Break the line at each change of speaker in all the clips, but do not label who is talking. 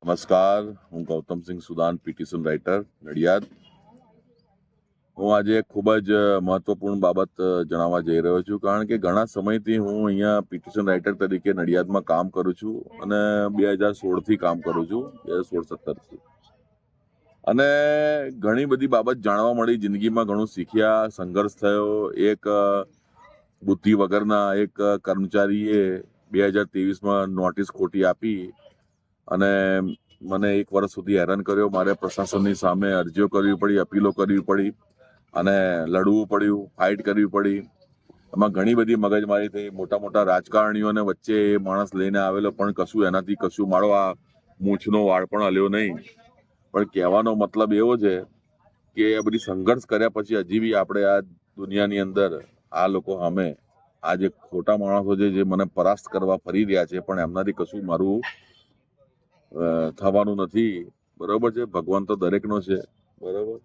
નમસ્કાર, હું Gautamsinh Sudan, petition writer, Nadiad. હું આજે ખૂબ જ મહત્વપૂર્ણ બાબત જણાવવા જઈ રહ્યો છું, કારણ કે ઘણા સમયથી હું અહીંયા પિટિશન રાઇટર તરીકે નડિયાદમાં કામ કરું છું અને 2016થી કામ કરું છું, 2016-17થી. અને ઘણી બધી બાબત જાણવા મળી, જિંદગીમાં ઘણું શીખ્યા, સંઘર્ષ થયો. એક બુદ્ધિ વગરના એક કર્મચારીએ 2023માં નોટિસ ખોટી આપી અને મને 1 વર્ષ સુધી હેરાન કર્યો. મારે પ્રશાસનની સામે અરજીઓ કરવી પડી, અપીલો કરવી પડી અને લડવું પડ્યું, ફાઇટ કરવી પડી. એમાં ઘણી બધી મગજમારી થઈ. મોટા મોટા રાજકારણીઓને વચ્ચે એ માણસ લઈને આવેલો, પણ એનાથી કશું મારો આ મૂછનો વાળ પણ હલ્યો નહીં. પણ કહેવાનો મતલબ એવો છે કે આ બધી સંઘર્ષ કર્યા પછી હજી બી આપણે આ દુનિયાની અંદર આ લોકો સામે આ જે ખોટા માણસો છે, જે મને પરાસ્ત કરવા ફરી રહ્યા છે, પણ એમનાથી કશું મારું થવાનું નથી. બરોબર છે. ભગવાન તો દરેકનો છે. બરોબર.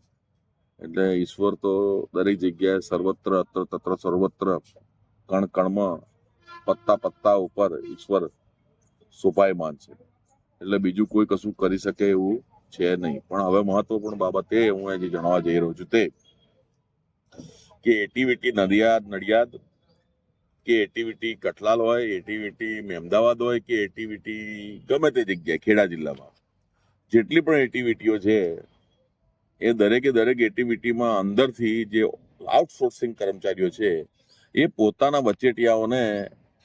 એટલે ઈશ્વર તો દરેક જગ્યાએ સર્વત્ર અત્ર તત્ર સર્વત્ર કણ કણમાં પત્તા પત્તા ઉપર ઈશ્વર સોપાયમાન છે. એટલે બીજું કોઈ કશું કરી શકે એવું છે નહીં. પણ હવે મહત્વપૂર્ણ બાબત એ હું આજે જણાવવા જઈ રહ્યો છું તે કે એટીવીટી નડિયાદ કે એટીવીટી કઠલાલ હોય, એટીવીટી મહેમદાવાદ હોય કે એટીવીટી ગમે તે જગ્યાએ ખેડા જિલ્લામાં જેટલી પણ એટીવીટીઓ છે એ દરેકે દરેક એટીવીટીમાં અંદરથી જે આઉટસોર્સિંગ કર્મચારીઓ છે એ પોતાના વચેટિયાઓને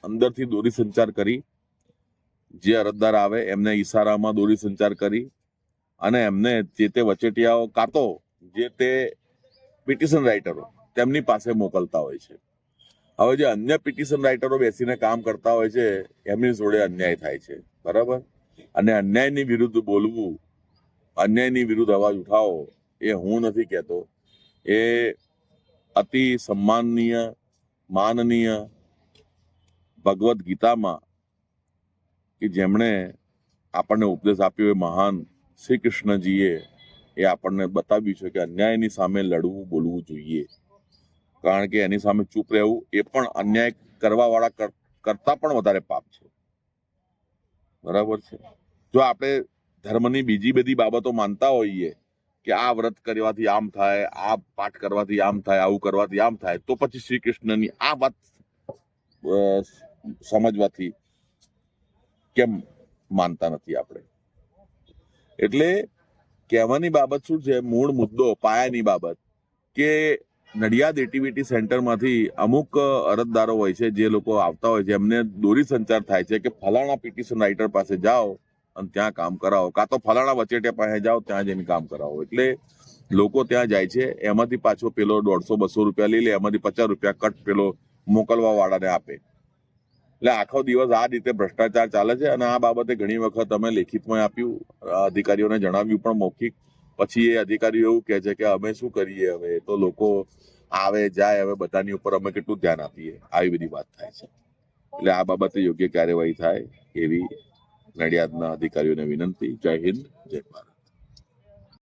અંદરથી દોરી સંચાર કરી, જે અરજદાર આવે એમને ઈશારામાં દોરી સંચાર કરી અને એમને જે તે વચેટિયાઓ કાં તો જે તે પિટિશન રાઇટરો તેમની પાસે મોકલતા હોય છે. હવે જે અન્ય પિટિશન રાઇટરો બેસીને કામ કરતા હોય છે એમની જોડે અન્યાય થાય છે. બરાબર. અને અન્યાયની વિરુદ્ધ બોલવું, અન્યાયની વિરુદ્ધ અવાજ ઉઠાવો એ હું નથી કહેતો, એ અતિ સન્માનનીય, માનનીય ભગવદ્ ગીતામાં કે જેમણે આપણને ઉપદેશ આપ્યો એ મહાન શ્રી કૃષ્ણજીએ એ આપણને બતાવ્યું છે કે અન્યાયની સામે લડવું, બોલવું જોઈએ. કારણ કે એની સામે ચૂપ રહેવું એ પણ અન્યાય કરવા વાળા કરતા પણ વધારે પાપ છે. બરાબર છે. જો આપણે ધર્મની બીજી બધી બાબતો માનતા હોઈએ કે આ વ્રત કરવાથી આમ થાય, આ પાઠ કરવાથી આમ થાય, આવું કરવાથી આમ થાય, તો પછી શ્રી કૃષ્ણની આ વાત સમજવાથી કેમ માનતા નથી આપણે? એટલે કહેવાની બાબત શું છે, મૂળ મુદ્દો, પાયાની બાબત કે નડિયાદ એટીવીટી સેન્ટરમાંથી અમુક અરજદારો હોય છે, જે લોકો આવતા હોય છે, એમને દોરી સંચાર થાય છે કે ફલાણા પિટિશન રાઇટર પાસે જાઓ અને ત્યાં કામ કરાવો, કાં તો ફલાણા વચેટિયા પાસે જાઓ ત્યાં જઈને કામ કરાવો. એટલે લોકો ત્યાં જાય છે, એમાંથી પાછો પેલો 150-200 રૂપિયા લઈ લે, એમાંથી 50 રૂપિયા કટ પેલો મોકલવા વાળાને આપે. એટલે આખો દિવસ આ રીતે ભ્રષ્ટાચાર ચાલે છે. અને આ બાબતે ઘણી વખત અમે લેખિતમાં આપ્યું, અધિકારીઓને જણાવ્યું પણ મૌખિક. પછી એ અધિકારીઓ એવું કહે છે કે અમે શું કરીએ, હવે તો લોકો આવે જાય, હવે બધાની ઉપર અમે કેટલું ધ્યાન આપીએ, આવી બધી વાત થાય છે. એટલે આ બાબતે યોગ્ય કાર્યવાહી થાય એવી નડિયાદના અધિકારીઓને વિનંતી. જય હિન્દ, જય ભારત.